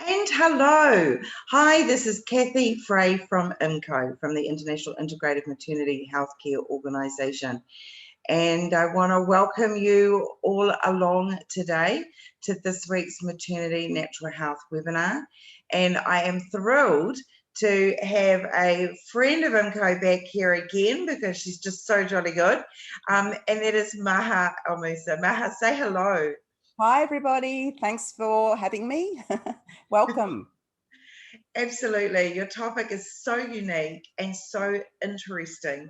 And hello. Hi, this is Kathy Fray from IMCO, from the International Integrated Maternity Healthcare Organisation. And I want to welcome you all along today to this week's Maternity Natural Health webinar. And I am thrilled to have a friend of IMCO back here again because she's just so jolly good. And that is Maha Al Musa. Maha, say hello. Hi, everybody. Thanks for having me. Welcome. Absolutely. Your topic is so unique and so interesting.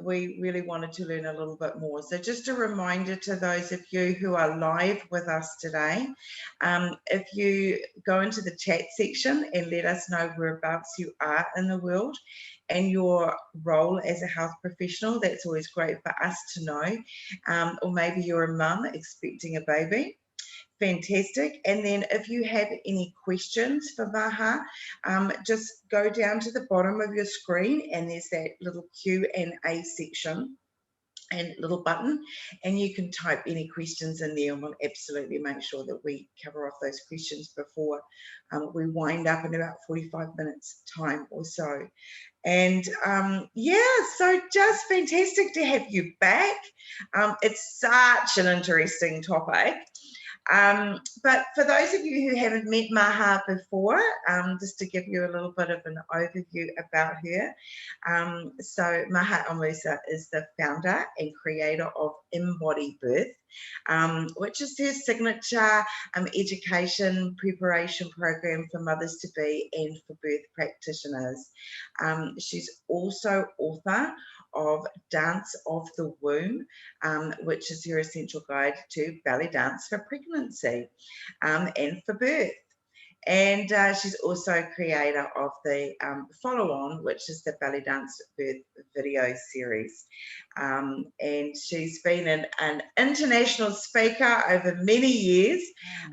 We really wanted to learn a little bit more. So just a reminder to those of you who are live with us today, if you go into the chat section and let us know whereabouts you are in the world and your role as a health professional, that's always great for us to know. Or maybe you're a mum expecting a baby. Fantastic. And then if you have any questions for Maha, just go down to the bottom of your screen and there's that little Q&A section and little button, and you can type any questions in there and we'll absolutely make sure that we cover off those questions before we wind up in about 45 minutes time or so. And yeah, so just fantastic to have you back. It's such an interesting topic. But for those of you who haven't met Maha before, just to give you a little bit of an overview about her. So Maha Al Musa is the founder and creator of EmbodyBirth, which is her signature education preparation program for mothers-to-be and for birth practitioners. She's also author of Dance of the Womb, which is your essential guide to belly dance for pregnancy and for birth. And she's also creator of the follow-on, which is the BellydanceBirth video series. And she's been an international speaker over many years,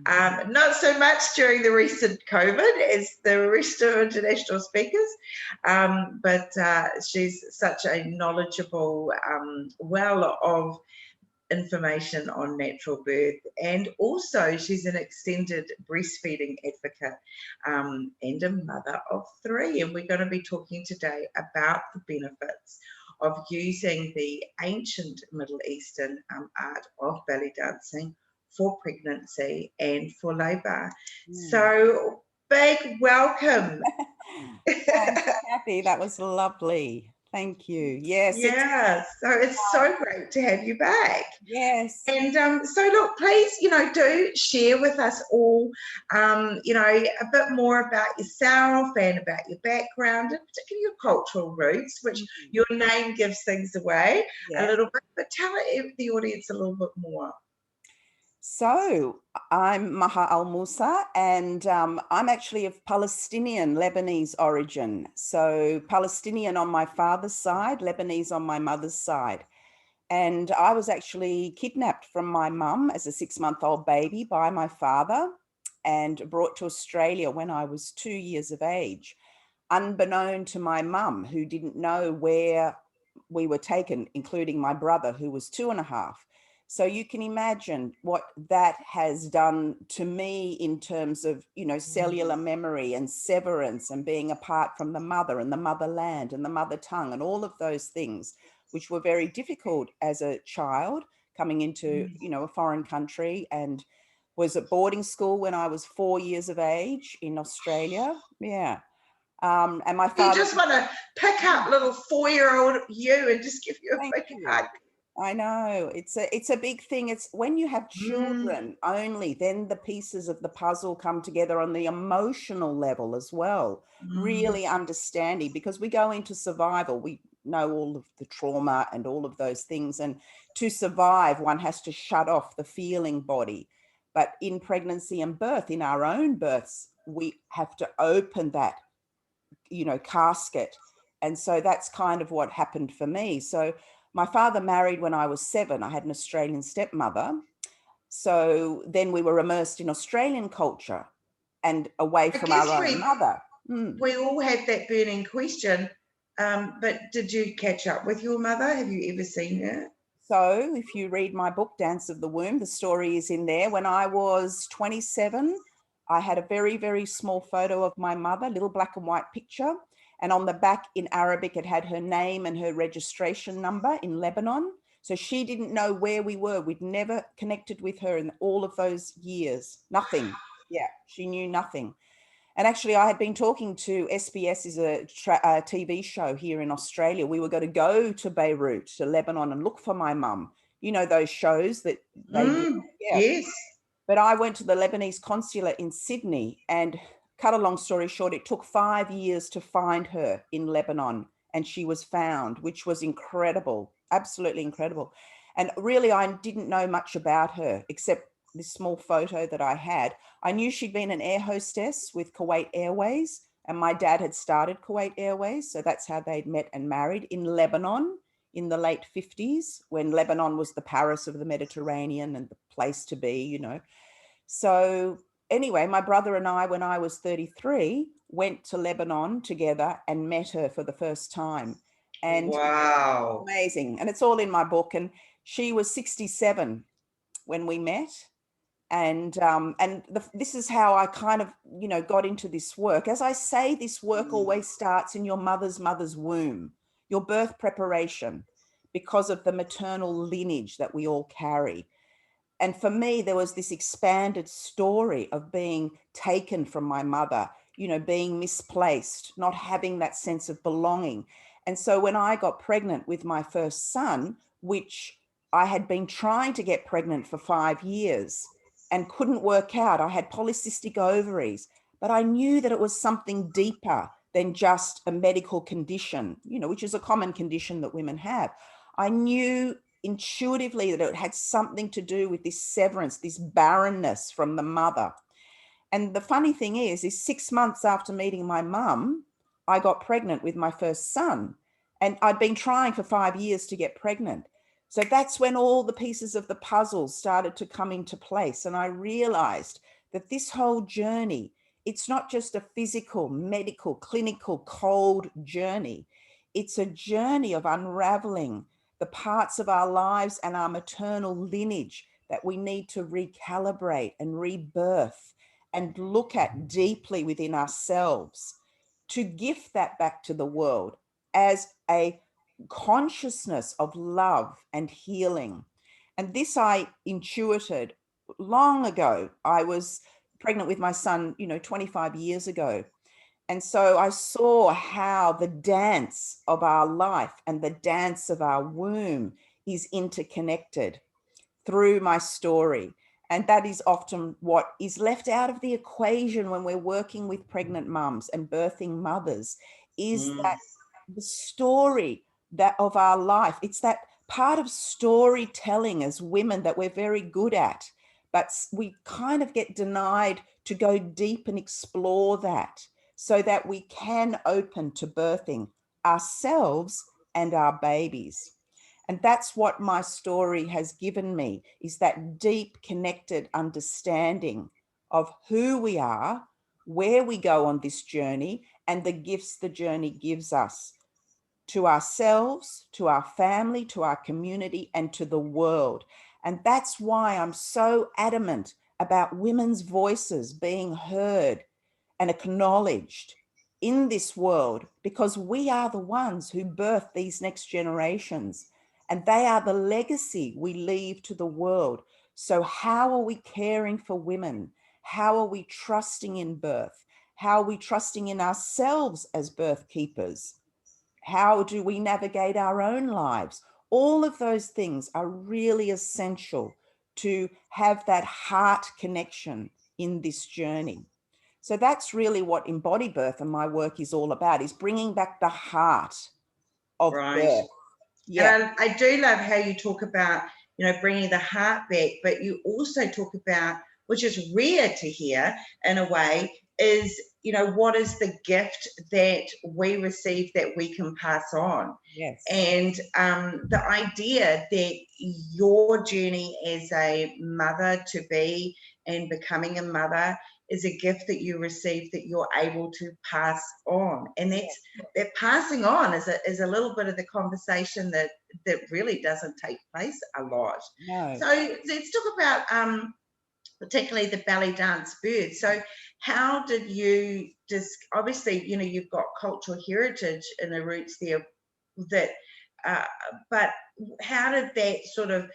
not so much during the recent COVID as the rest of international speakers, but she's such a knowledgeable well of information on natural birth, and also she's an extended breastfeeding advocate and a mother of 3, and we're going to be talking today about the benefits of using the ancient Middle Eastern art of belly dancing for pregnancy and for labour. So big welcome. Thanks, Kathy. That was lovely. Thank you. Yes. Yeah, so it's so great to have you back. Yes. And so look, please, do share with us all, a bit more about yourself and about your background, and particularly your cultural roots, which your name gives things away a little bit, but tell the audience a little bit more. So I'm Maha Al Musa, and I'm actually of Palestinian Lebanese origin. So Palestinian on my father's side, Lebanese on my mother's side. And I was actually kidnapped from my mum as a 6-month-old baby by my father and brought to Australia when I was 2 years of age, unbeknown to my mum, who didn't know where we were taken, including my brother, who was 2.5. So you can imagine what that has done to me in terms of, cellular memory and severance and being apart from the mother and the motherland and the mother tongue and all of those things, which were very difficult as a child coming into, a foreign country, and was at boarding school when I was 4 years of age in Australia. Yeah. And my father... You just want to pick up little 4-year-old you and just give you a big hug. I know, it's a big thing. It's when you have children only, then the pieces of the puzzle come together on the emotional level as well, really understanding, because we go into survival. We know all of the trauma and all of those things, and to survive, one has to shut off the feeling body. But in pregnancy and birth, in our own births, we have to open that, casket. And so that's kind of what happened for me. So my father married when I was 7. I had an Australian stepmother. So then we were immersed in Australian culture and away from our own mother. We all had that burning question, but did you catch up with your mother? Have you ever seen her? So if you read my book, Dance of the Womb, the story is in there. When I was 27, I had a very, very small photo of my mother, little black and white picture. And on the back in Arabic, it had her name and her registration number in Lebanon. So she didn't know where we were. We'd never connected with her in all of those years. Nothing. Yeah, she knew nothing. And actually, I had been talking to SBS, is a TV show here in Australia. We were going to go to Beirut, to Lebanon, and look for my mum. You know, those shows that they do. Yeah. Yes. But I went to the Lebanese consulate in Sydney, and cut a long story short, it took 5 years to find her in Lebanon, and she was found, which was incredible, absolutely incredible. And really, I didn't know much about her except this small photo that I had. I knew she'd been an air hostess with Kuwait Airways, and my dad had started Kuwait Airways. So that's how they'd met and married in Lebanon in the late 50s, when Lebanon was the Paris of the Mediterranean and the place to be, you know. So anyway, my brother and I, when I was 33, went to Lebanon together and met her for the first time. And wow, amazing. And it's all in my book. And she was 67 when we met. And this is how I kind of, you know, got into this work. As I say, this work always starts in your mother's womb, your birth preparation, because of the maternal lineage that we all carry. And for me, there was this expanded story of being taken from my mother, you know, being misplaced, not having that sense of belonging. And so when I got pregnant with my first son, which I had been trying to get pregnant for 5 years and couldn't work out, I had polycystic ovaries, but I knew that it was something deeper than just a medical condition, you know, which is a common condition that women have. I knew intuitively that it had something to do with this severance, this barrenness from the mother. And the funny thing is 6 months after meeting my mum, I got pregnant with my first son. And I'd been trying for 5 years to get pregnant. So that's when all the pieces of the puzzle started to come into place. And I realized that this whole journey, it's not just a physical, medical, clinical, cold journey. It's a journey of unraveling the parts of our lives and our maternal lineage that we need to recalibrate and rebirth and look at deeply within ourselves to gift that back to the world as a consciousness of love and healing. And this I intuited long ago. I was pregnant with my son, you know, 25 years ago. And so I saw how the dance of our life and the dance of our womb is interconnected through my story. And that is often what is left out of the equation when we're working with pregnant mums and birthing mothers, is that the story that of our life, it's that part of storytelling as women that we're very good at, but we kind of get denied to go deep and explore that, so that we can open to birthing ourselves and our babies. And that's what my story has given me, is that deep connected understanding of who we are, where we go on this journey, and the gifts the journey gives us to ourselves, to our family, to our community, and to the world. And that's why I'm so adamant about women's voices being heard and acknowledged in this world, because we are the ones who birth these next generations, and they are the legacy we leave to the world. So how are we caring for women? How are we trusting in birth? How are we trusting in ourselves as birth keepers? How do we navigate our own lives? All of those things are really essential to have that heart connection in this journey. So that's really what EmbodyBirth and my work is all about, is bringing back the heart of birth. Yeah. And I do love how you talk about, you know, bringing the heart back, but you also talk about, which is rare to hear in a way, is, you know, what is the gift that we receive that we can pass on? Yes. And the idea that your journey as a mother to be and becoming a mother is a gift that you receive that you're able to pass on. And that's, that passing on is a little bit of the conversation that really doesn't take place a lot. No. So let's talk about particularly the belly dance birth. So how did you just, obviously, you know, you've got cultural heritage in the roots there, that but how did that sort of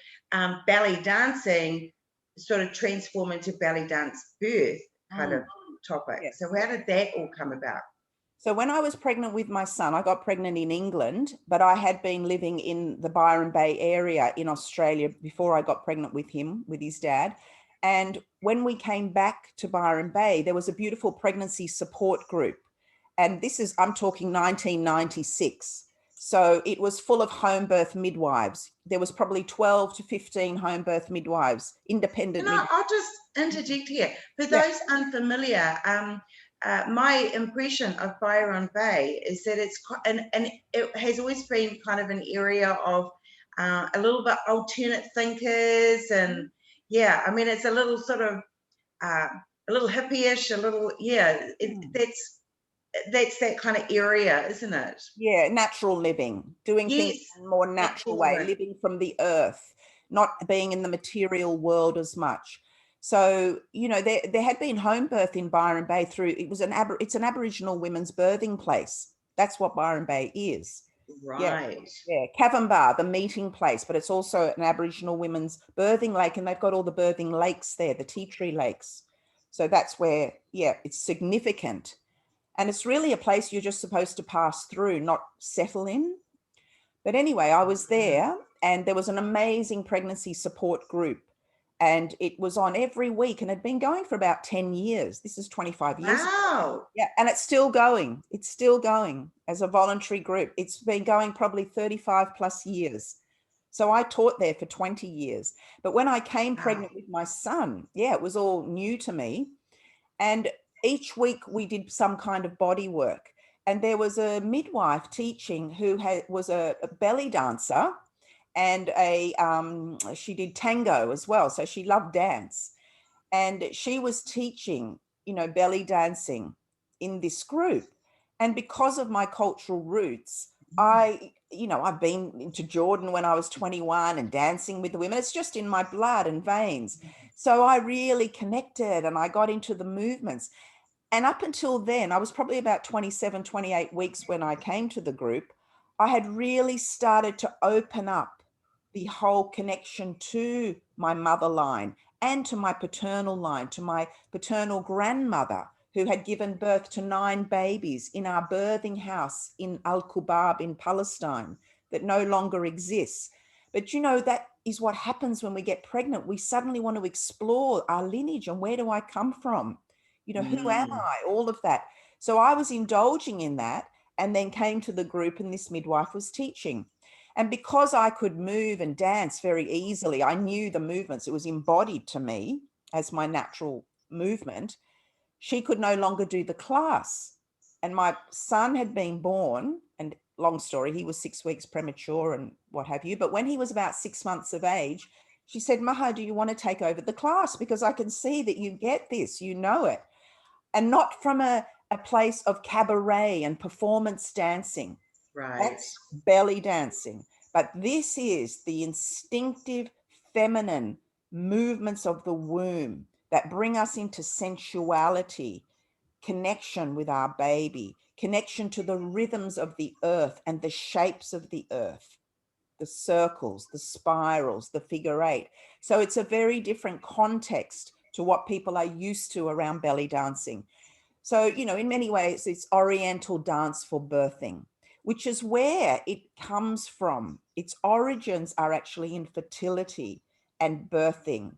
belly dancing sort of transform into belly dance birth kind of topic? Yes. So how did that all come about? So when I was pregnant with my son, I got pregnant in England, but I had been living in the Byron Bay area in Australia before I got pregnant with him, with his dad. And when we came back to Byron Bay, there was a beautiful pregnancy support group. And this is, I'm talking 1996. So it was full of home birth midwives. There was probably 12 to 15 home birth midwives, independent midwives. I'll just interject here. For those unfamiliar, my impression of Byron Bay is that it's and it has always been kind of an area of a little bit alternate thinkers, and yeah, I mean, it's a little sort of a little hippie-ish, a little, yeah, that's that kind of area, isn't it? Yeah, natural living, doing things in a more natural way, living from the earth, not being in the material world as much. So, you know, there had been home birth in Byron Bay through, it's an Aboriginal women's birthing place. That's what Byron Bay is. Right. Yeah, Kavambar, the meeting place, but it's also an Aboriginal women's birthing lake, and they've got all the birthing lakes there, the tea tree lakes. So that's where, yeah, it's significant. And it's really a place you're just supposed to pass through, not settle in. But anyway, I was there, and there was an amazing pregnancy support group, and it was on every week, and had been going for about 10 years. This is 25 years ago. Yeah, and it's still going. It's still going as a voluntary group. It's been going probably 35 plus years. So I taught there for 20 years. But when I came pregnant with my son, yeah, it was all new to me. And each week we did some kind of body work. And there was a midwife teaching who was a belly dancer, and she did tango as well. So she loved dance. And she was teaching, you know, belly dancing in this group. And because of my cultural roots, I've been to Jordan when I was 21 and dancing with the women. It's just in my blood and veins. So I really connected, and I got into the movements. And up until then, I was probably about 27, 28 weeks when I came to the group, I had really started to open up the whole connection to my mother line and to my paternal line, to my paternal grandmother, who had given birth to 9 babies in our birthing house in Al-Kubab in Palestine that no longer exists. But, you know, that is what happens when we get pregnant. We suddenly want to explore our lineage and where do I come from? You know, who am I? All of that. So I was indulging in that, and then came to the group, and this midwife was teaching. And because I could move and dance very easily, I knew the movements. It was embodied to me as my natural movement. She could no longer do the class. And my son had been born, and long story, he was 6 weeks premature and what have you. But when he was about 6 months of age, she said, Maha, do you want to take over the class? Because I can see that you get this, you know it. And not from a place of cabaret and performance dancing. Right. That's belly dancing. But this is the instinctive feminine movements of the womb that bring us into sensuality, connection with our baby, connection to the rhythms of the earth and the shapes of the earth, the circles, the spirals, the figure 8. So it's a very different context to what people are used to around belly dancing. So, you know, in many ways, it's Oriental dance for birthing, which is where it comes from. Its origins are actually in fertility and birthing.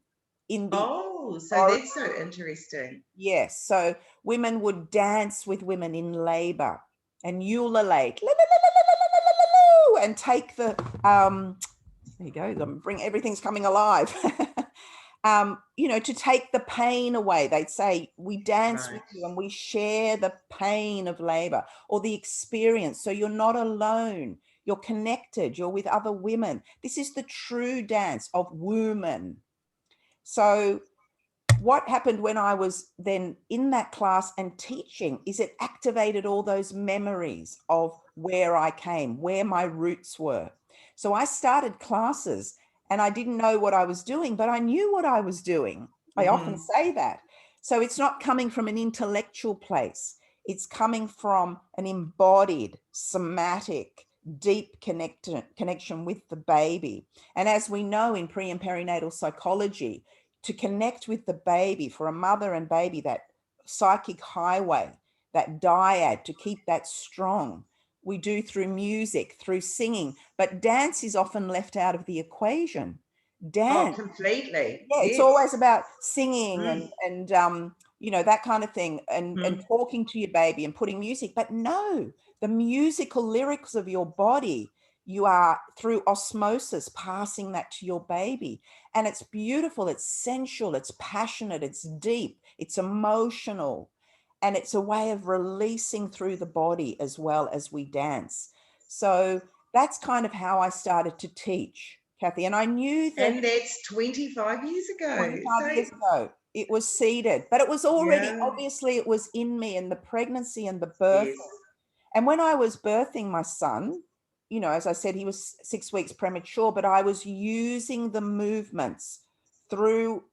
So that's so interesting. Yes. So women would dance with women in labor and ululate and take the, there you go, bring everything's coming alive. You know, to take the pain away. They'd say, we dance with you and we share the pain of labor or the experience. So you're not alone. You're connected. You're with other women. This is the true dance of woman. So what happened when I was then in that class and teaching is it activated all those memories of where I came, where my roots were. So I started classes and I didn't know what I was doing, but I knew what I was doing. I often say that. So it's not coming from an intellectual place. It's coming from an embodied, somatic, deep connection with the baby. And as we know in pre and perinatal psychology, to connect with the baby, for a mother and baby, that psychic highway, that dyad, to keep that strong, we do through music, through singing. But dance is often left out of the equation. Dance. Oh, completely. Yeah, it's Yes. always about singing and you know, that kind of thing, and talking to your baby and putting music. But no, the musical lyrics of your body, you are through osmosis passing that to your baby. And it's beautiful, it's sensual, it's passionate, it's deep, it's emotional. And it's a way of releasing through the body as well as we dance. So that's kind of how I started to teach, Kathy. And I knew that And that's 25 years ago. 25 years ago, it was seeded, but it was already, Yeah. obviously it was in me, in the pregnancy and the birth. Yes. And when I was birthing my son, you know, as I said, he was 6 weeks premature, but I was using the movements through,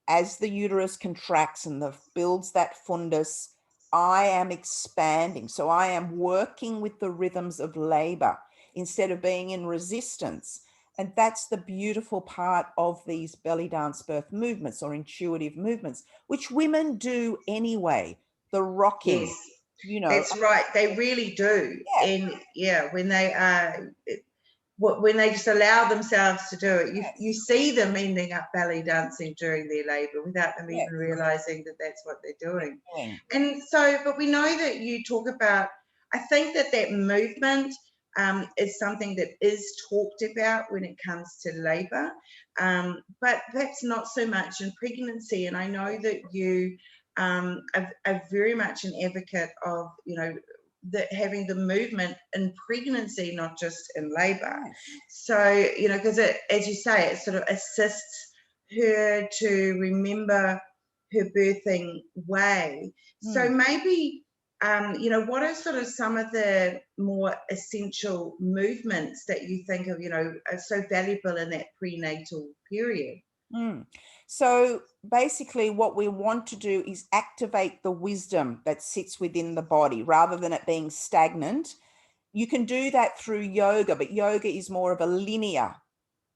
as the uterus contracts and builds that fundus, I am expanding. So I am working with the rhythms of labor instead of being in resistance. And that's the beautiful part of these belly dance birth movements, or intuitive movements, which women do anyway. The rocking, Yes. you know. That's right. They really do. Yeah. And yeah, when they are, when they just allow themselves to do it, you see them ending up belly dancing during their labor without them even realizing that that's what they're doing. And so, but we know that you talk about, I think that movement is something that is talked about when it comes to labor, but that's not so much in pregnancy. And I know that you are very much an advocate of, you know, having the movement in pregnancy, not just in labor. So, you know, because it, as you say, it sort of assists her to remember her birthing way. So maybe, you know, what are sort of some of the more essential movements that you think of, you know, are so valuable in that prenatal period? So basically what we want to do is activate the wisdom that sits within the body rather than it being stagnant. You can do that through yoga, but yoga is more of a linear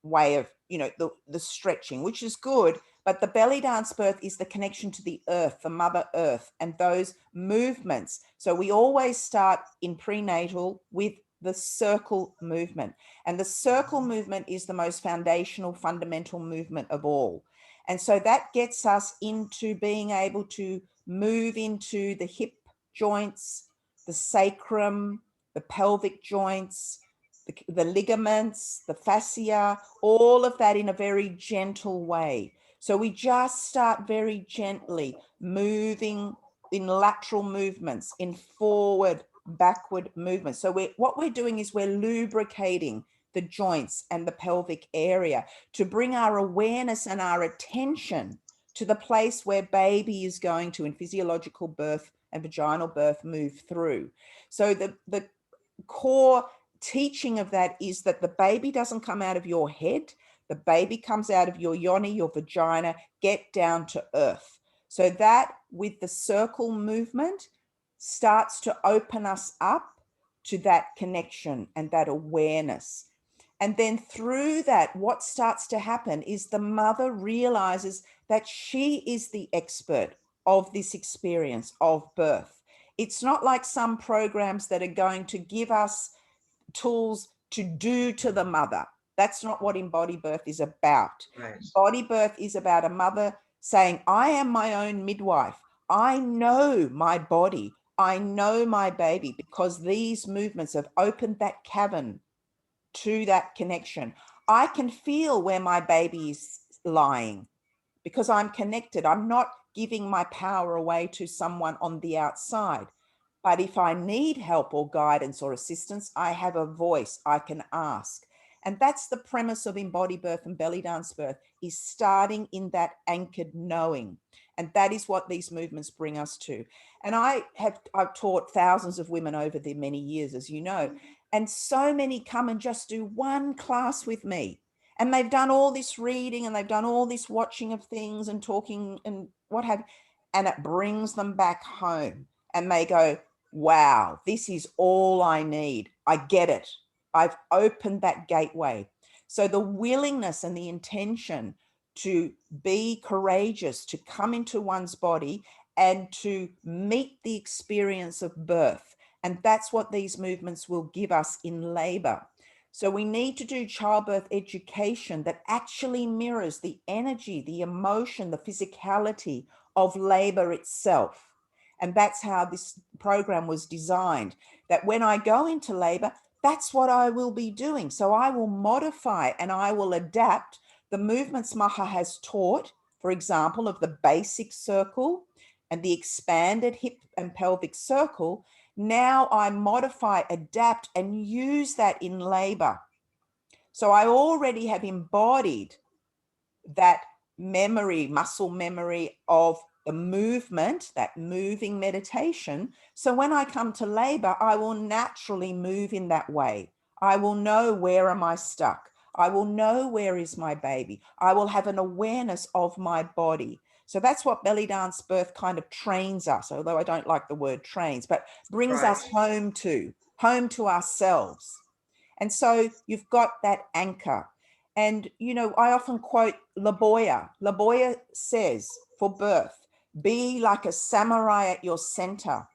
way of, you know, the stretching, which is good. But the belly dance birth is the connection to the earth, the mother earth, and those movements. So we always start in prenatal with the circle movement. And the circle movement is the most foundational, fundamental movement of all. And so that gets us into being able to move into the hip joints, the sacrum, the pelvic joints, the ligaments, the fascia, all of that in a very gentle way. So we just start very gently moving in lateral movements, in forward, backward movements. So what we're doing is we're lubricating the joints and the pelvic area to bring our awareness and our attention to the place where baby is going to, in physiological birth and vaginal birth, move through. So the core teaching of that is that the baby doesn't come out of your head. The baby comes out of your yoni, your vagina, get down to earth. So that with the circle movement starts to open us up to that connection and that awareness. And then through that, what starts to happen is the mother realizes that she is the expert of this experience of birth. It's not like some programs that are going to give us tools to do to the mother. That's not what EmbodyBirth is about. Right. EmbodyBirth is about a mother saying, I am my own midwife. I know my body. I know my baby, because these movements have opened that cavern to that connection. I can feel where my baby is lying because I'm connected. I'm not giving my power away to someone on the outside. But if I need help or guidance or assistance, I have a voice I can ask. And that's the premise of EmbodyBirth and BellydanceBirth, is starting in that anchored knowing. And that is what these movements bring us to. And I've taught thousands of women over the many years, as you know, and so many come and just do one class with me. And they've done all this reading and they've done all this watching of things and talking and what have, and it brings them back home and they go, wow, this is all I need. I get it. I've opened that gateway. So the willingness and the intention to be courageous, to come into one's body and to meet the experience of birth. And that's what these movements will give us in labor. So we need to do childbirth education that actually mirrors the energy, the emotion, the physicality of labor itself. And that's how this program was designed, that when I go into labor, that's what I will be doing. So I will modify and I will adapt the movements Maha has taught, for example, of the basic circle and the expanded hip and pelvic circle. Now I modify, adapt, and use that in labor. So I already have embodied that memory, muscle memory of the movement, that moving meditation. So when I come to labor, I will naturally move in that way. I will know, where am I stuck? I will know, where is my baby? I will have an awareness of my body. So that's what belly dance birth kind of trains us, although I don't like the word trains, but brings us home to ourselves. And so you've got that anchor. And, you know, I often quote Laboya. Laboya says for birth, be like a samurai at your center.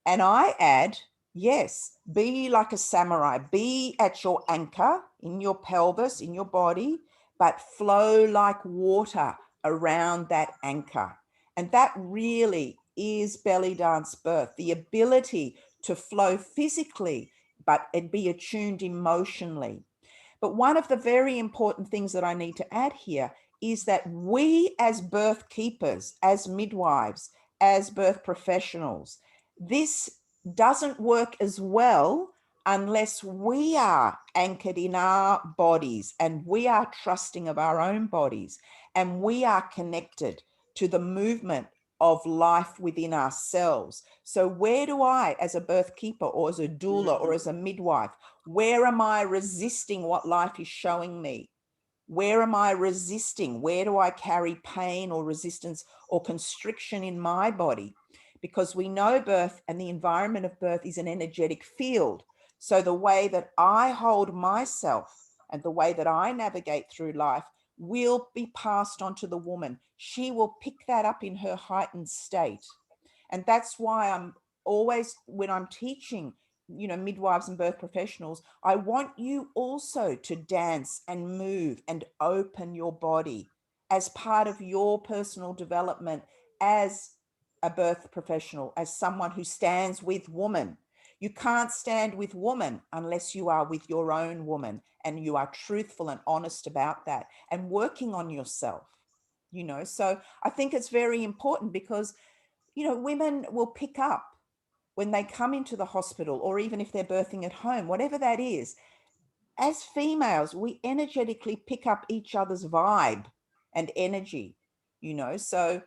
And I add, yes, be like a samurai, be at your anchor in your pelvis, in your body, but flow like water around that anchor. And that really is belly dance birth, the ability to flow physically, but and be attuned emotionally. But one of the very important things that I need to add here is that we as birth keepers, as midwives, as birth professionals, this doesn't work as well unless we are anchored in our bodies and we are trusting of our own bodies and we are connected to the movement of life within ourselves. So where do I, as a birth keeper or as a doula or as a midwife, where am I resisting what life is showing me? Where am I resisting? Where do I carry pain or resistance or constriction in my body? Because we know birth and the environment of birth is an energetic field. So the way that I hold myself and the way that I navigate through life will be passed on to the woman. She will pick that up in her heightened state. And that's why I'm always, when I'm teaching, you know, midwives and birth professionals, I want you also to dance and move and open your body as part of your personal development as a birth professional, as someone who stands with woman. You can't stand with woman unless you are with your own woman and you are truthful and honest about that and working on yourself, you know. So I think it's very important because, you know, women will pick up when they come into the hospital or even if they're birthing at home, whatever that is. As females, we energetically pick up each other's vibe and energy, you know. So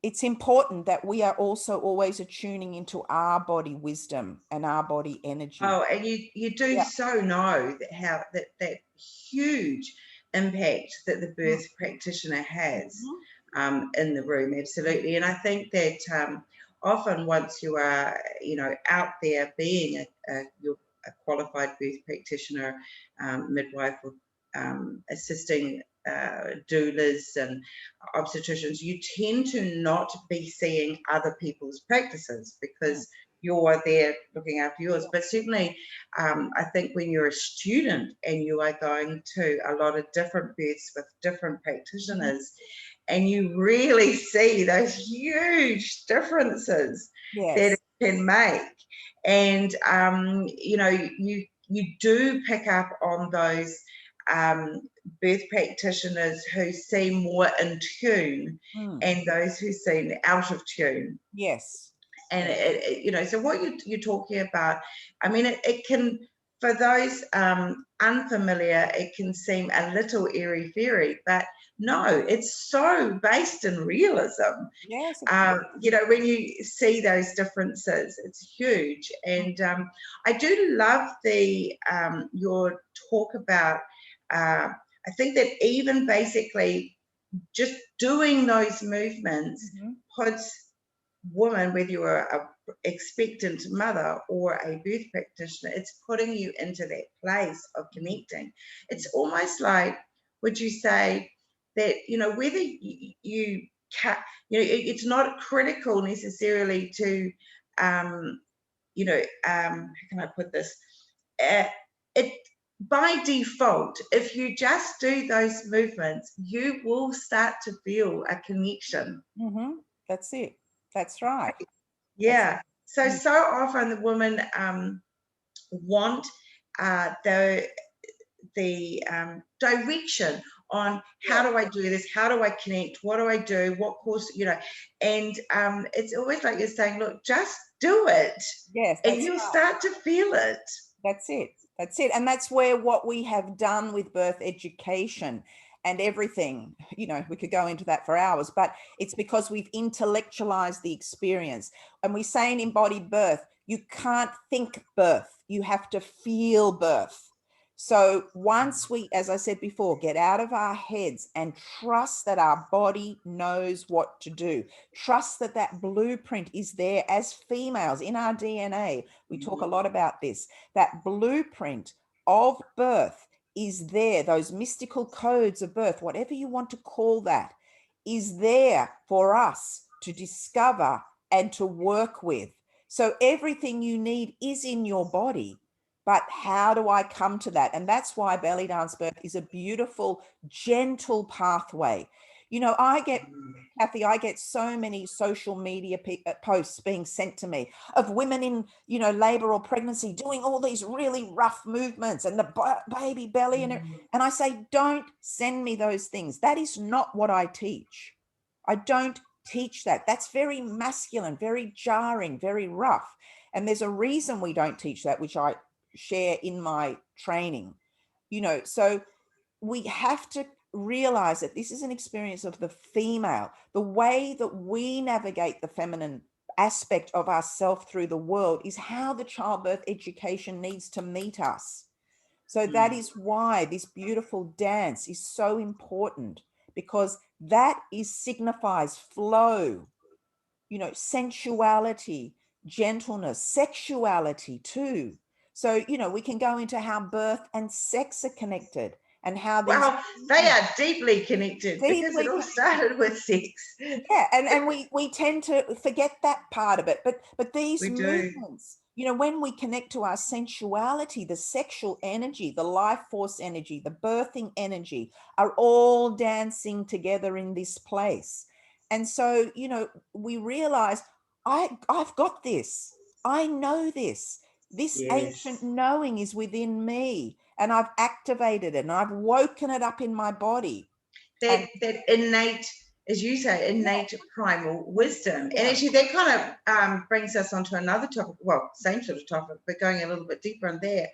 it's important that we are also always attuning into our body wisdom and our body energy. Oh, and you do so know that how that huge impact that the birth practitioner has in the room, absolutely. And I think that often once you are, you know, out there being you're a qualified birth practitioner, midwife, or assisting doulas and obstetricians, you tend to not be seeing other people's practices because you're there looking after yours. But certainly, I think when you're a student and you are going to a lot of different births with different practitioners, and you really see those huge differences that it can make. And, you know, you do pick up on those birth practitioners who seem more in tune and those who seem out of tune. Yes. And, you know, so what you're talking about, I mean, it can, for those unfamiliar, it can seem a little airy-fairy, but no, it's so based in realism. Yes. You know, when you see those differences, it's huge. And I do love the your talk about I think that even basically just doing those movements puts women, whether you're a expectant mother or a birth practitioner, it's putting you into that place of connecting. It's almost like, would you say that, you know, whether you it's not critical necessarily to, you know, how can I put this? It by default, if you just do those movements, you will start to feel a connection. That's it. That's right. Yeah. So often the women want the direction on how do I do this? How do I connect? What do I do? What course, you know? And it's always like you're saying, look, just do it. Yes. And you'll start to feel it. That's it. That's it. And that's where what we have done with birth education and everything, you know, we could go into that for hours, but it's because we've intellectualized the experience. And we say in embodied birth, you can't think birth, you have to feel birth. So once we, as I said before, get out of our heads and trust that our body knows what to do, trust that that blueprint is there as females in our DNA. We talk a lot about this, that blueprint of birth is there. Those mystical codes of birth, whatever you want to call that, is there for us to discover and to work with. So everything you need is in your body. But how do I come to that? And that's why belly dance birth is a beautiful, gentle pathway. You know, Kathy, I get so many social media posts being sent to me of women in, you know, labor or pregnancy doing all these really rough movements and the baby belly. And I say, don't send me those things. That is not what I teach. I don't teach that. That's very masculine, very jarring, very rough. And there's a reason we don't teach that, which I share in my training, you know. So we have to realize that this is an experience of the female. The way that we navigate the feminine aspect of ourselves through the world is how the childbirth education needs to meet us. So that is why this beautiful dance is so important, because that signifies flow, you know, sensuality, gentleness, sexuality too. So, you know, we can go into how birth and sex are connected and how these... Wow, they are deeply connected because it all started with sex. Yeah, and we tend to forget that part of it. But these movements, you know, when we connect to our sensuality, the sexual energy, the life force energy, the birthing energy are all dancing together in this place. And so, you know, we realize I've got this. I know this. This ancient knowing is within me, and I've activated it and I've woken it up in my body. That innate, as you say, innate primal wisdom. And actually that kind of brings us onto another topic, well, same sort of topic, but going a little bit deeper on there.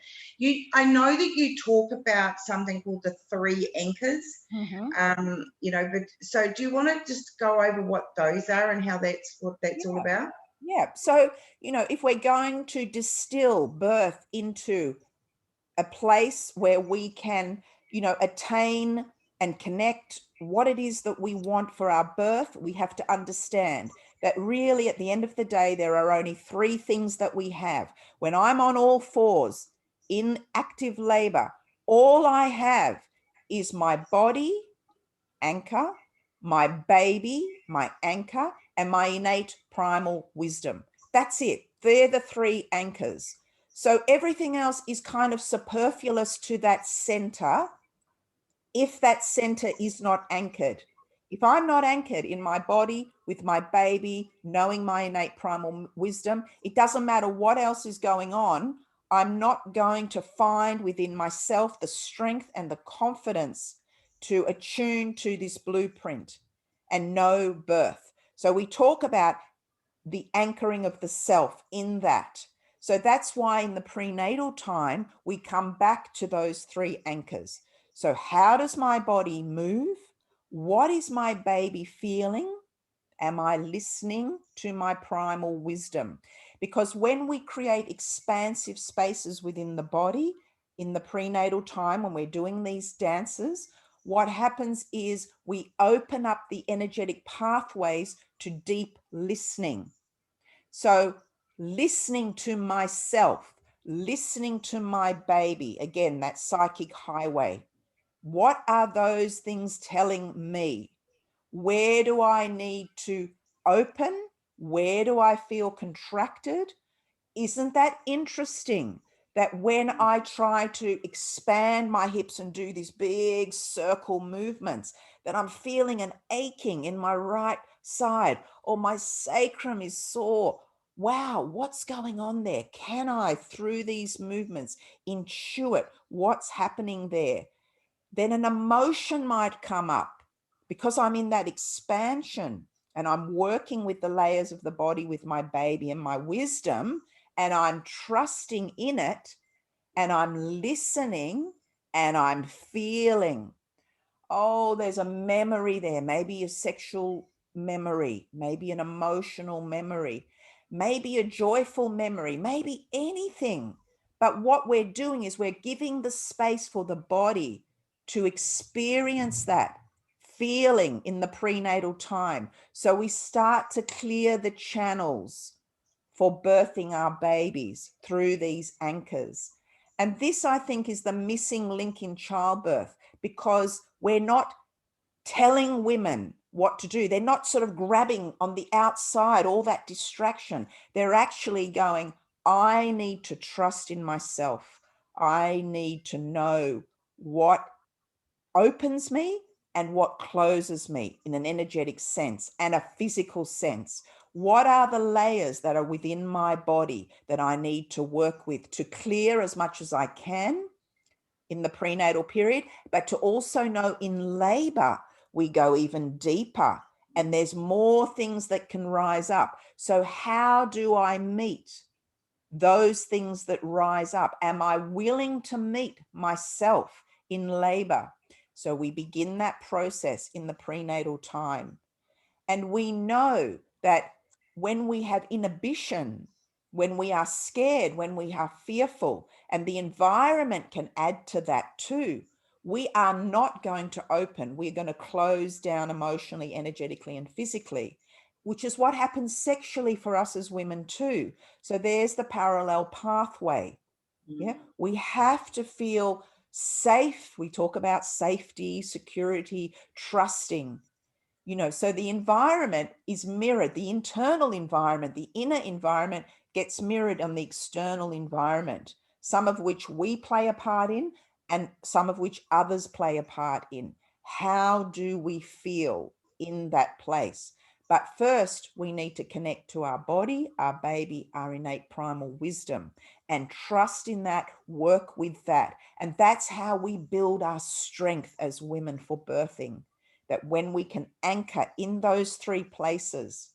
I know that you talk about something called the 3 anchors, you know, but so do you want to just go over what those are and how that's what that's all about? Yeah. So, you know, if we're going to distill birth into a place where we can, you know, attain and connect what it is that we want for our birth, we have to understand that really at the end of the day, there are only 3 things that we have. When I'm on all fours in active labor, all I have is my body, anchor, my baby, my anchor, and my innate primal wisdom. That's it. They're the 3 anchors. So everything else is kind of superfluous to that center if that center is not anchored. If I'm not anchored in my body with my baby, knowing my innate primal wisdom, it doesn't matter what else is going on. I'm not going to find within myself the strength and the confidence to attune to this blueprint and know birth. So we talk about the anchoring of the self in that. So that's why in the prenatal time, we come back to those 3 anchors. So how does my body move? What is my baby feeling? Am I listening to my primal wisdom? Because when we create expansive spaces within the body, in the prenatal time when we're doing these dances, what happens is we open up the energetic pathways to deep listening. So listening to myself, listening to my baby, again, that psychic highway. What are those things telling me? Where do I need to open? Where do I feel contracted? Isn't that interesting that when I try to expand my hips and do these big circle movements, that I'm feeling an aching in my right side, or my sacrum is sore? Wow, what's going on there? Can I, through these movements, intuit what's happening there? Then an emotion might come up because I'm in that expansion and I'm working with the layers of the body with my baby and my wisdom, and I'm trusting in it, and I'm listening, and I'm feeling. Oh, there's a memory there, maybe a sexual memory, maybe an emotional memory, maybe a joyful memory, maybe anything. But what we're doing is we're giving the space for the body to experience that feeling in the prenatal time. So we start to clear the channels for birthing our babies through these anchors. And this, I think, is the missing link in childbirth, because we're not telling women what to do. They're not sort of grabbing on the outside, all that distraction. They're actually going, I need to trust in myself. I need to know what opens me and what closes me in an energetic sense and a physical sense. What are the layers that are within my body that I need to work with to clear as much as I can in the prenatal period, but to also know in labor, we go even deeper and there's more things that can rise up. So how do I meet those things that rise up? Am I willing to meet myself in labor? So we begin that process in the prenatal time. And we know that when we have inhibition, when we are scared, when we are fearful, and the environment can add to that too, we are not going to open. We're going to close down emotionally, energetically, and physically, which is what happens sexually for us as women too. So there's the parallel pathway. Yeah, we have to feel safe. We talk about safety, security, trusting. You know, so the environment is mirrored. The internal environment, the inner environment gets mirrored on the external environment, some of which we play a part in and some of which others play a part in. How do we feel in that place? But first, we need to connect to our body, our baby, our innate primal wisdom, and trust in that, work with that. And that's how we build our strength as women for birthing. That when we can anchor in those three places,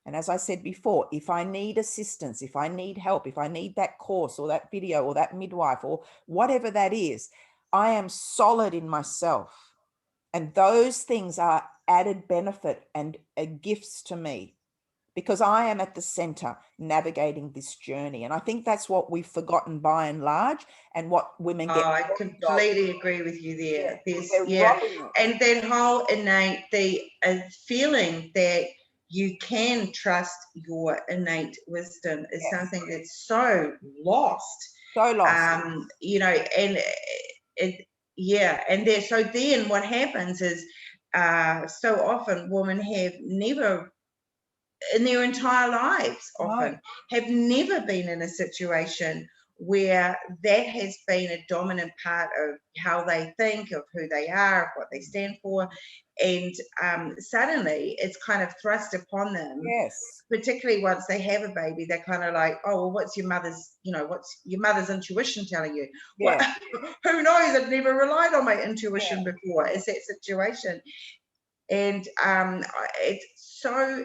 and as I said before, if I need assistance, if I need help, if I need that course or that video or that midwife or whatever that is, I am solid in myself. And those things are added benefit and gifts to me, because I am at the center navigating this journey. And I think that's what we've forgotten by and large, and what women get. I completely agree with you there. Yeah. And that whole innate, the feeling that you can trust your innate wisdom is something that's so lost. So lost. You know, and and there. So then what happens is, so often women have never in their entire lives have never been in a situation where that has been a dominant part of how they think, of who they are, of what they stand for. And suddenly it's kind of thrust upon them. Yes. Particularly once they have a baby, they're kind of like, oh, well, what's your mother's, what's your mother's intuition telling you? Yeah. Who knows? I've never relied on my intuition before. Is that situation. And it's so,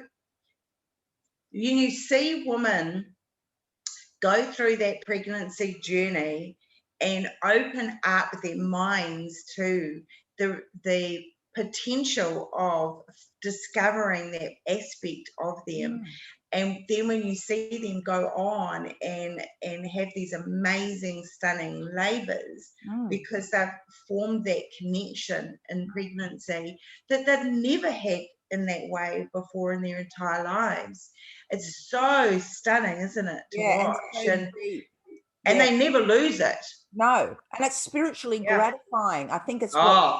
you see women go through that pregnancy journey and open up their minds to the potential of discovering that aspect of them. And then when you see them go on and have these amazing, stunning labors, because they've formed that connection in pregnancy that they've never had in that way before in their entire lives. It's so stunning, isn't it, to watch? And so deep. And they never lose it. No, and it's spiritually gratifying. I think it's huge.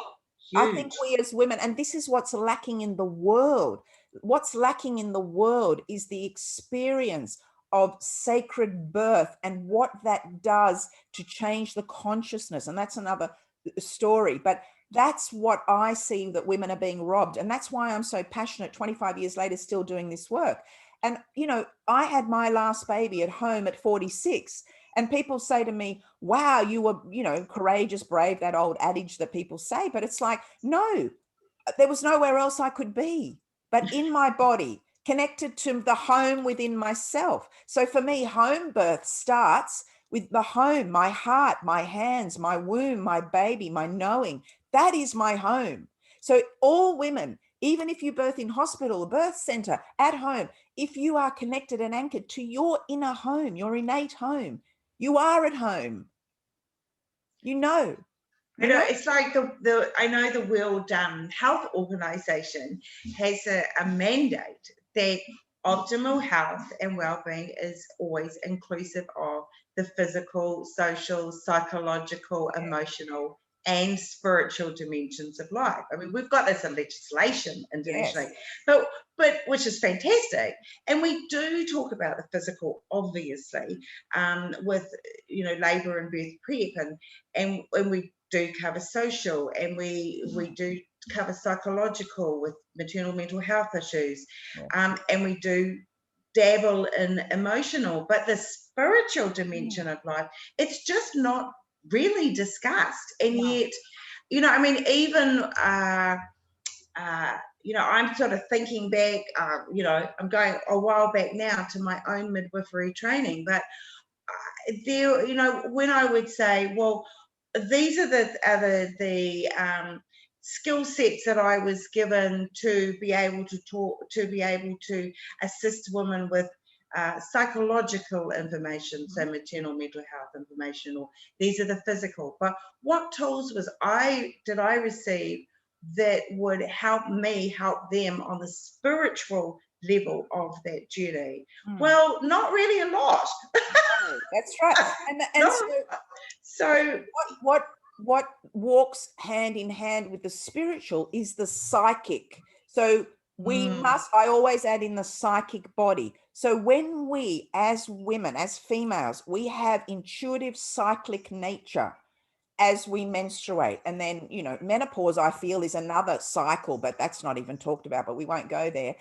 I think we as women, and this is what's lacking in the world. What's lacking in the world is the experience of sacred birth and what that does to change the consciousness. And that's another story. But that's what I see, that women are being robbed. And that's why I'm so passionate 25 years later, still doing this work. And, you know, I had my last baby at home at 46. And people say to me, wow, you were, you know, courageous, brave, that old adage that people say. But it's like, no, there was nowhere else I could be but in my body, connected to the home within myself. So for me, home birth starts with the home, my heart, my hands, my womb, my baby, my knowing. That is my home. So all women, even if you birth in hospital, birth center, at home, if you are connected and anchored to your inner home, your innate home, you are at home. You know. You know, it's like I know the World Health Organization has a mandate that optimal health and well-being is always inclusive of the physical, social, psychological, emotional, and spiritual dimensions of life. I mean, we've got this in legislation internationally, but which is fantastic. And we do talk about the physical, obviously, with, you know, labour and birth prep, and we do cover social, and we do cover psychological with maternal mental health issues, and we do dabble in emotional, but the spiritual dimension of life, it's just not really discussed. And yet, you know, I mean, even you know, I'm sort of thinking back, you know, I'm going a while back now to my own midwifery training, but there, you know, when I would say, well, these are the skill sets that I was given to be able to talk, to be able to assist women with psychological information, so maternal mental health information, or these are the physical. But what tools did I receive that would help me help them on the spiritual level of that journey? Well, not really a lot. That's right. And no. So what walks hand in hand with the spiritual is the psychic. So we must, I always add in the psychic body. So when we, as women, as females, we have intuitive cyclic nature as we menstruate. And then, you know, menopause, I feel, is another cycle, but that's not even talked about, but we won't go there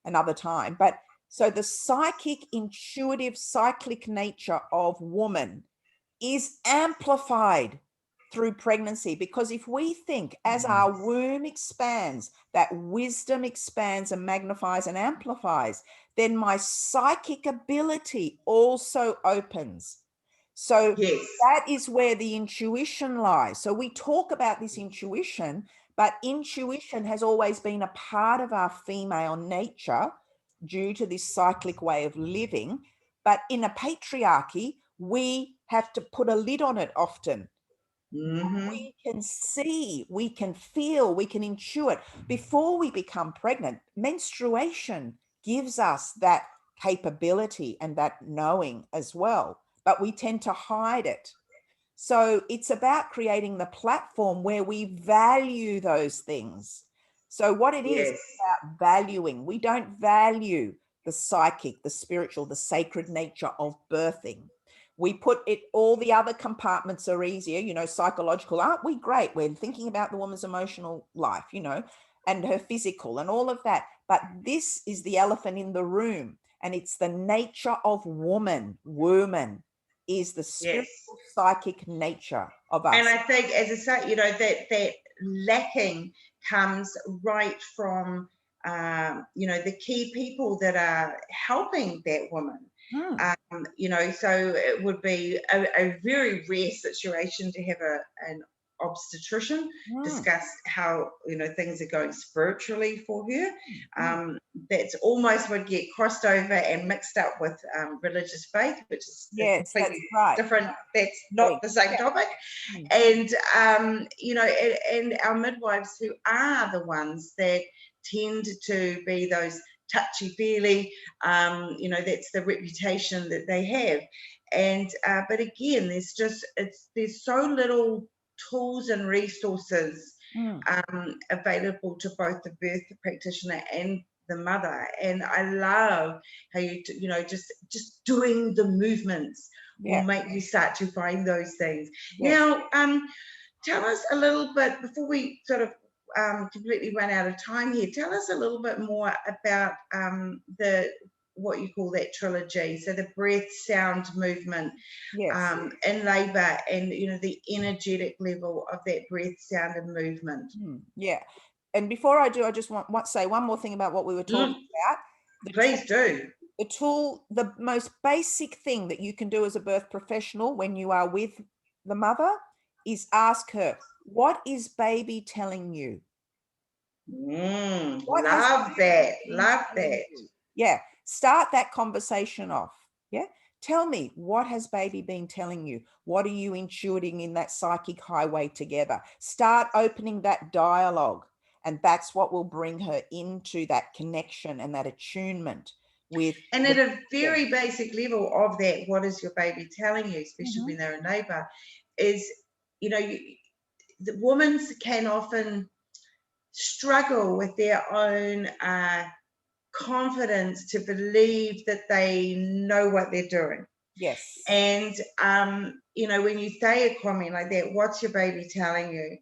another time. But so the psychic, intuitive, cyclic nature of woman is amplified through pregnancy, because if we think as our womb expands, that wisdom expands and magnifies and amplifies, then my psychic ability also opens. So that is where the intuition lies. So we talk about this intuition, but intuition has always been a part of our female nature due to this cyclic way of living. But in a patriarchy, we have to put a lid on it often. We can see, we can feel, we can intuit. Before we become pregnant, menstruation gives us that capability and that knowing as well, but we tend to hide it. So it's about creating the platform where we value those things. So what it is about valuing. We don't value the psychic, the spiritual, the sacred nature of birthing. We put it, all the other compartments are easier, you know, psychological, aren't we great? We're thinking about the woman's emotional life, you know, and her physical and all of that. But this is the elephant in the room, and it's the nature of woman is the spiritual psychic nature of us. And I think, as I say, you know, that lacking comes right from, you know, the key people that are helping that woman. You know, so it would be a very rare situation to have an obstetrician, discussed how, you know, things are going spiritually for her. That's almost would get crossed over and mixed up with religious faith, which is completely different. That's not the same topic. And, you know, and our midwives, who are the ones that tend to be those touchy-feely, you know, that's the reputation that they have. And but again, there's so little tools and resources available to both the birth practitioner and the mother. And I love how you know, just doing the movements will make you start to find those things. Now, tell us a little bit, before we sort of completely run out of time here, tell us a little bit more about what you call that trilogy, so the breath sound movement in labor, and you know, the energetic level of that breath sound and movement. And before I do, I just want to say one more thing about what we were talking about. Please do. The tool, the most basic thing that you can do as a birth professional when you are with the mother is ask her, what is baby telling you? Love that. Love that. Yeah. Start that conversation off. Yeah. Tell me, what has baby been telling you? What are you intuiting in that psychic highway together? Start opening that dialogue. And that's what will bring her into that connection and that attunement with. And at a very basic level of that, what is your baby telling you, especially when they're in labor, is, you know, the women can often struggle with their own confidence to believe that they know what they're doing. Yes. And, you know, when you say a comment like that, what's your baby telling you?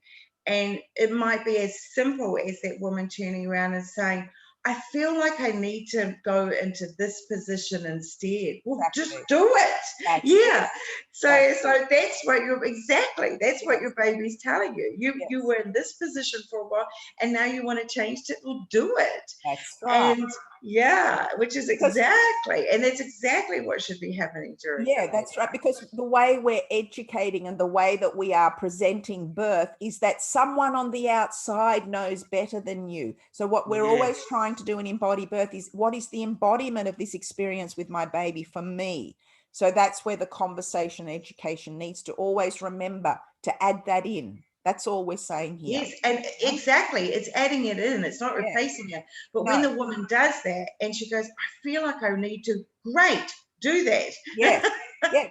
And it might be as simple as that woman turning around and saying, I feel like I need to go into this position instead. Well, just do it. So that's what that's what your baby's telling you. You were in this position for a while, and now you want to change it. Well, do it. That's right. And which is and that's exactly what should be happening during. That's right. Because the way we're educating and the way that we are presenting birth is that someone on the outside knows better than you. So what we're always trying to do in EmbodyBirth is, what is the embodiment of this experience with my baby for me? So that's where the conversation education needs to always remember to add that in. That's all we're saying here. Yes, and exactly, it's adding it in. It's not replacing it. But when the woman does that and she goes, I feel like I need to, great, do that.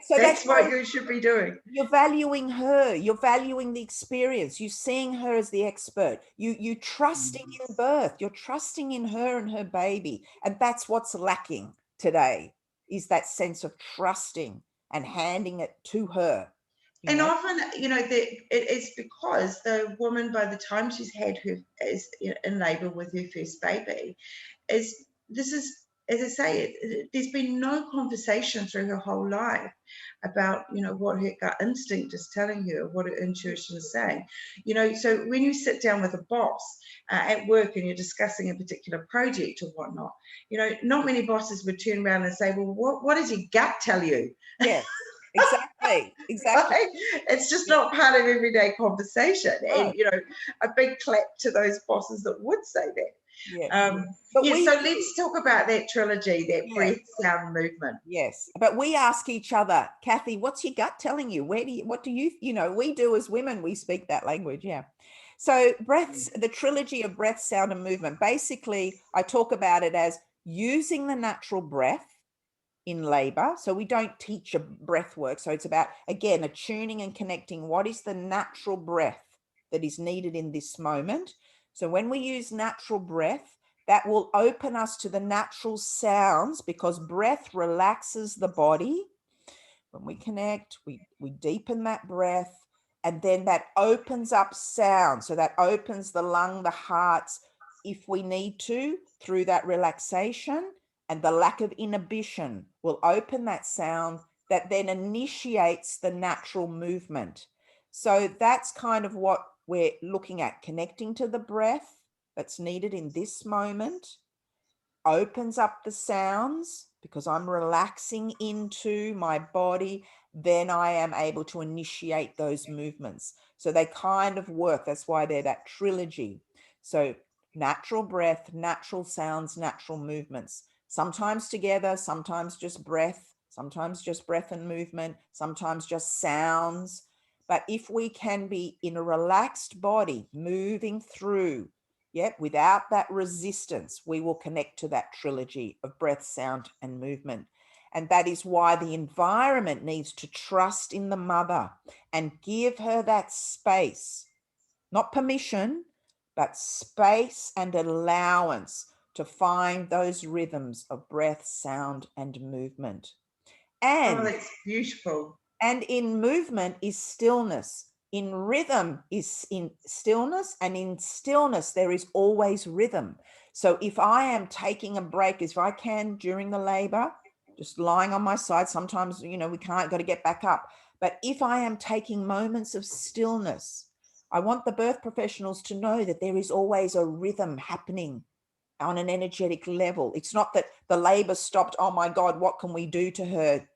So that's what you should be doing. You're valuing her. You're valuing the experience. You're seeing her as the expert. You trusting in birth. You're trusting in her and her baby. And that's what's lacking today, is that sense of trusting and handing it to her. And often, you know, it's because the woman, by the time she's had her in labor with her first baby, as I say, there's been no conversation through her whole life about, you know, what her gut instinct is telling her, what her intuition is saying. You know, so when you sit down with a boss at work and you're discussing a particular project or whatnot, you know, not many bosses would turn around and say, well, what does your gut tell you? Yeah. Exactly. Right? It's just not part of everyday conversation. And, you know, a big clap to those bosses that would say that. So let's talk about that trilogy, that breath, sound, movement. Yes. But we ask each other, Kathy, what's your gut telling you? What do you know, we do as women, we speak that language. Yeah. So breaths, the trilogy of breath, sound, and movement, basically, I talk about it as using the natural breath in labor. So we don't teach a breath work. So it's about, again, attuning and connecting. What is the natural breath that is needed in this moment? So when we use natural breath, that will open us to the natural sounds, because breath relaxes the body. When we connect, we deepen that breath, and then that opens up sound. So that opens the lung, the hearts, if we need to, through that relaxation. And the lack of inhibition will open that sound that then initiates the natural movement. So that's kind of what we're looking at, connecting to the breath that's needed in this moment, opens up the sounds, because I'm relaxing into my body, then I am able to initiate those movements. So they kind of work. That's why they're that trilogy. So natural breath, natural sounds, natural movements, sometimes together, sometimes just breath and movement, sometimes just sounds. But if we can be in a relaxed body, moving through, without that resistance, we will connect to that trilogy of breath, sound, and movement. And that is why the environment needs to trust in the mother and give her that space, not permission, but space and allowance to find those rhythms of breath, sound, and movement. And that's beautiful. And in movement is stillness. In rhythm is in stillness, and in stillness there is always rhythm. So if I am taking a break, if I can during the labor, just lying on my side, sometimes, we can't, got to get back up. But if I am taking moments of stillness, I want the birth professionals to know that there is always a rhythm happening on an energetic level. It's not that the labor stopped. Oh my God, what can we do to her?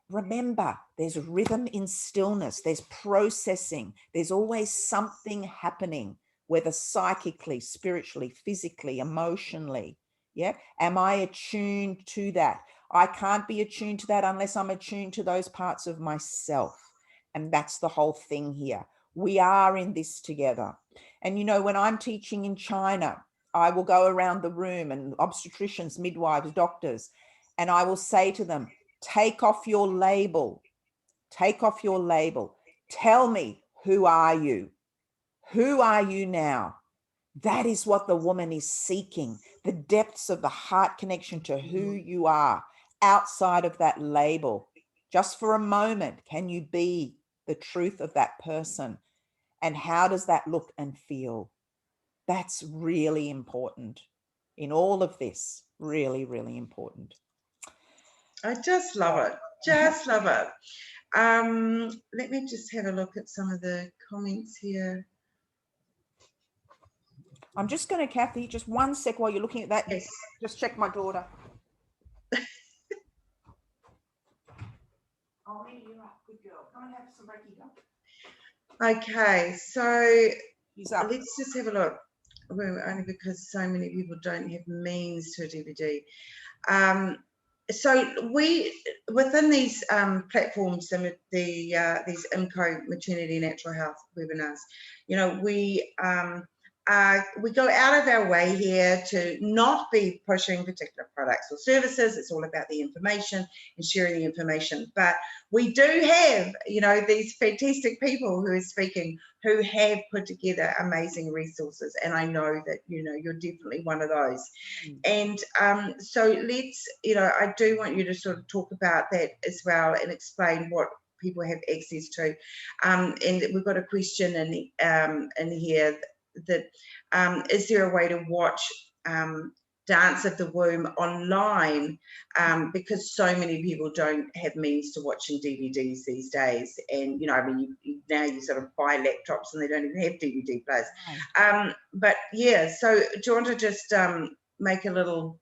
Remember, there's rhythm in stillness. There's processing. There's always something happening, whether psychically, spiritually, physically, emotionally. Am I attuned to that? I can't be attuned to that unless I'm attuned to those parts of myself. And that's the whole thing here. We are in this together. And when I'm teaching in China, I will go around the room, and obstetricians, midwives, doctors, and I will say to them, take off your label. Take off your label. Tell me, who are you? Who are you now? That is what the woman is seeking, the depths of the heart connection to who you are outside of that label. Just for a moment, can you be the truth of that person? And how does that look and feel? That's really important in all of this. Really, really important. I just love it. Just love it. Let me just have a look at some of the comments here. I'm just going to, Kathy, just one sec while you're looking at that. Yes. Just check my daughter. Oh, Minnie, you're up. Good girl. Come and have some brekkie. Okay, so She's up. Let's just have a look. Well, only because so many people don't have means to a DVD. So we, within these platforms, these IMCO maternity natural health webinars, we go out of our way here to not be pushing particular products or services. It's all about the information and sharing the information. But we do have, these fantastic people who are speaking, who have put together amazing resources. And I know that, you're definitely one of those. And so let's, I do want you to sort of talk about that as well and explain what people have access to. And we've got a question in here that is there a way to watch Dance of the Womb online, because so many people don't have means to watching DVDs these days, and now you sort of buy laptops and they don't even have DVD players. But yeah, so do you want to just make a little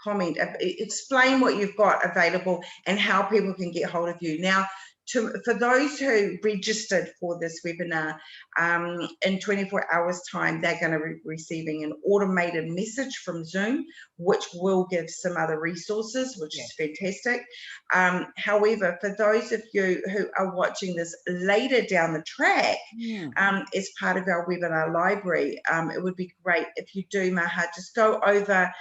comment, explain what you've got available and how people can get hold of you now? For those who registered for this webinar, in 24 hours time, they're going to be receiving an automated message from Zoom, which will give some other resources, which is fantastic. However, for those of you who are watching this later down the track, as part of our webinar library, it would be great if you do, Maha, just go over,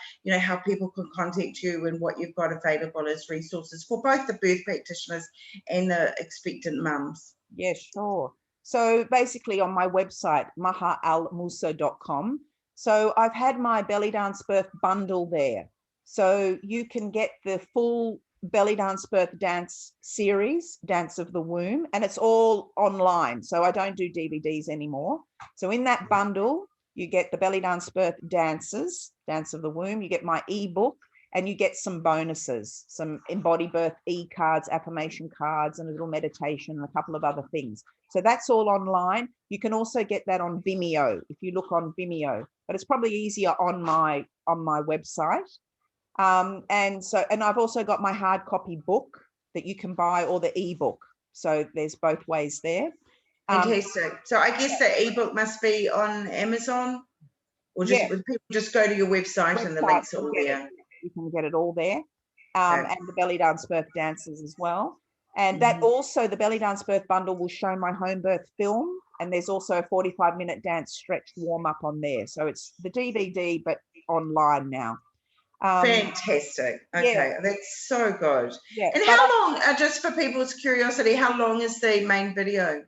how people can contact you and what you've got available as resources for both the birth practitioners and the expectant mums. Yeah, sure. So basically on my website, mahalmusa.com. So I've had my BellydanceBirth bundle there. So you can get the full BellydanceBirth dance series, Dance of the Womb, and it's all online. So I don't do DVDs anymore. So in that bundle, you get the BellydanceBirth dances, Dance of the Womb, you get my ebook, and you get some bonuses, some EmbodyBirth e-cards, affirmation cards, and a little meditation and a couple of other things. So that's all online. You can also get that on Vimeo if you look on Vimeo, but it's probably easier on my website. And I've also got my hard copy book that you can buy, or the ebook. So there's both ways there. Fantastic. So I guess the ebook must be on Amazon, or just people just go to your website and the links are all there. You can get it all there. And the BellydanceBirth dances as well. And that also, the BellydanceBirth bundle will show my home birth film. And there's also a 45-minute dance stretch warm-up on there. So it's the DVD, but online now. Fantastic. Okay, that's so good. Yeah. And how long, just for people's curiosity, how long is the main video?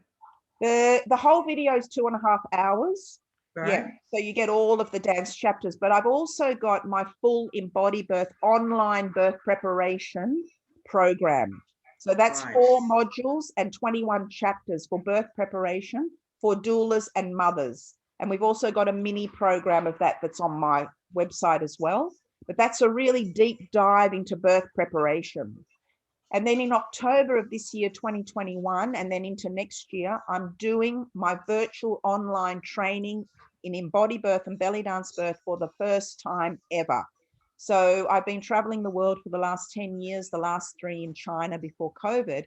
The whole video is 2.5 hours. Right. Yeah. So you get all of the dance chapters, but I've also got my full EmbodyBirth online birth preparation program. So that's 4 modules and 21 chapters for birth preparation for doulas and mothers. And we've also got a mini program of that that's on my website as well. But that's a really deep dive into birth preparation. And then in October of this year, 2021, and then into next year, I'm doing my virtual online training in EmbodyBirth and BellydanceBirth for the first time ever. So I've been traveling the world for the last 10 years, the last 3 in China before COVID,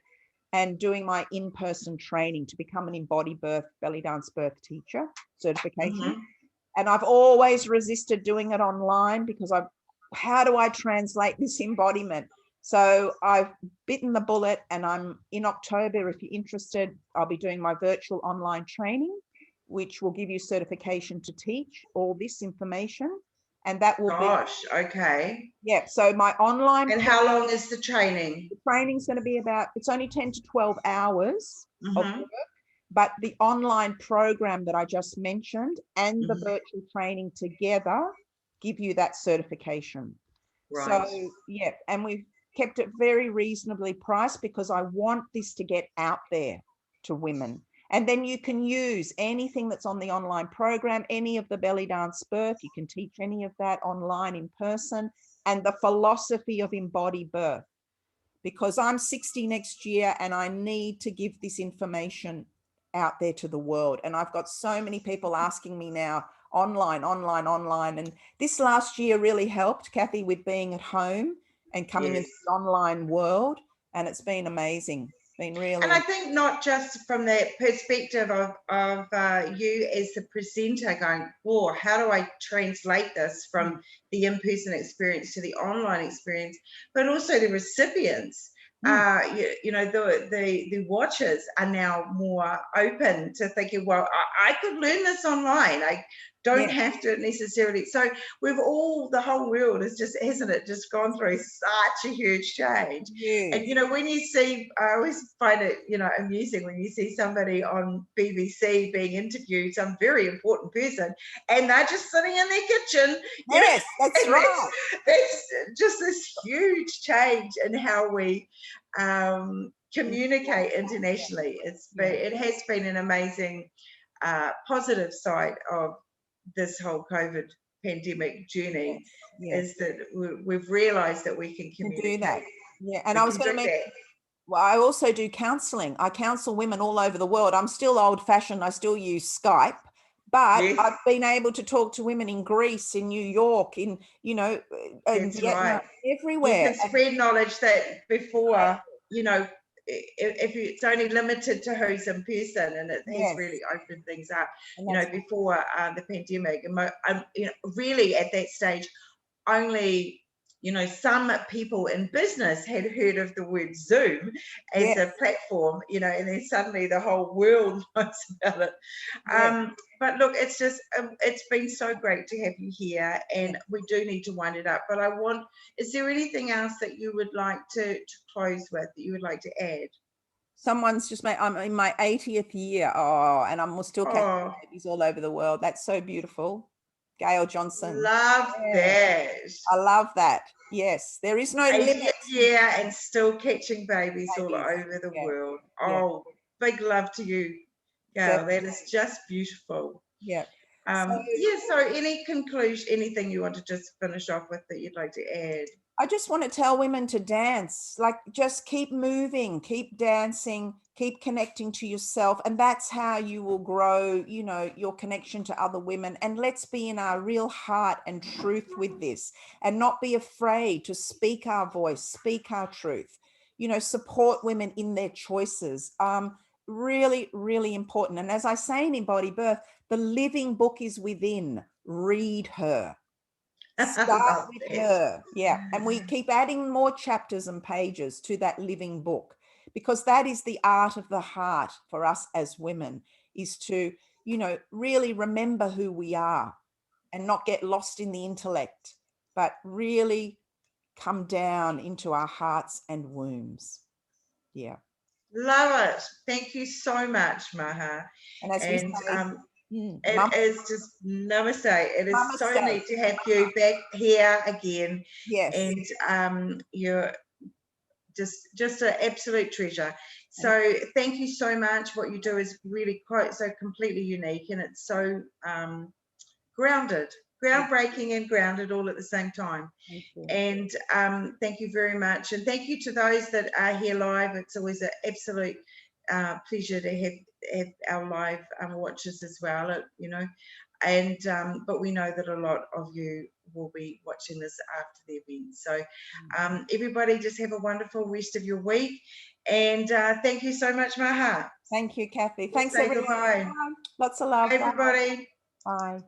and doing my in-person training to become an EmbodyBirth, BellydanceBirth teacher certification. And I've always resisted doing it online because how do I translate this embodiment? So I've bitten the bullet, and I'm in October. If you're interested, I'll be doing my virtual online training, which will give you certification to teach all this information. And that will okay. Yeah. So my online. And how long is the training? The training's going to be it's only 10 to 12 hours of work, but the online program that I just mentioned and the virtual training together give you that certification. Right. So, yeah, and we've kept it very reasonably priced because I want this to get out there to women. And then you can use anything that's on the online program, any of the BellydanceBirth, you can teach any of that online in person, and the philosophy of EmbodyBirth. Because I'm 60 next year and I need to give this information out there to the world. And I've got so many people asking me now, online. And this last year really helped, Kathy, with being at home and coming into the online world. And it's been amazing. Been really. And I think not just from the perspective of you as the presenter going, oh, how do I translate this from the in-person experience to the online experience, but also the recipients. You know, the watchers are now more open to thinking, well, I could learn this online. I don't have to necessarily. So the whole world is just, hasn't it, just gone through such a huge change. And, you know, when you see, I always find it, you know, amusing when you see somebody on BBC being interviewed, some very important person, and they're just sitting in their kitchen. Yes, that's right. That's just this huge change in how we communicate internationally. It has been an amazing positive side of this whole COVID pandemic journey, is that we've realized that we can communicate. Do that. Yeah, and I was going to mention, well, I also do counseling. I counsel women all over the world. I'm still old-fashioned. I still use Skype, but I've been able to talk to women in Greece, in New York, in, you know, in Vietnam, everywhere. You can spread knowledge that before, you know, if it's only limited to who's in person, and it has really opened things up, you know, before the pandemic. And you know, really at that stage, only, you know, some people in business had heard of the word Zoom as a platform, you know, and then suddenly the whole world knows about it. But look, it's just, it's been so great to have you here, and we do need to wind it up. But is there anything else that you would like to close with, that you would like to add? Someone's just made, I'm in my 80th year. Oh, and I'm still catching babies all over the world. That's so beautiful. Gail Johnson. Love that. I love that. Yes, there is no limit. Yeah, and still catching babies all over the world. Oh, big love to you, Gail. That is just beautiful. Yeah. So any conclusion, anything you want to just finish off with that you'd like to add? I just want to tell women to dance, like just keep moving, keep dancing, keep connecting to yourself. And that's how you will grow, you know, your connection to other women. And let's be in our real heart and truth with this, and not be afraid to speak our voice, speak our truth, you know, support women in their choices. Really, really important. And as I say in Embody Birth, the living book is within. Read her. Start Love with that. her. Yeah. And we keep adding more chapters and pages to that living book, because that is the art of the heart for us as women, is to, you know, really remember who we are and not get lost in the intellect, but really come down into our hearts and wombs. Yeah. Love it. Thank you so much, Maha. And as we And say, it is just namaste. It is so namaste. neat to have you back here again. Yes. And you're just an absolute treasure. So thank you so much. What you do is really quite so completely unique, and it's so groundbreaking and grounded all at the same time. Thank you. And thank you very much. And thank you to those that are here live. It's always an absolute pleasure to have our live watchers as well, you know. And but we know that a lot of you will be watching this after the event. So everybody just have a wonderful rest of your week. And thank you so much, Maha. Thank you, Kathy. Thanks, Say everyone. goodbye. Lots of love. Bye, everybody. Bye.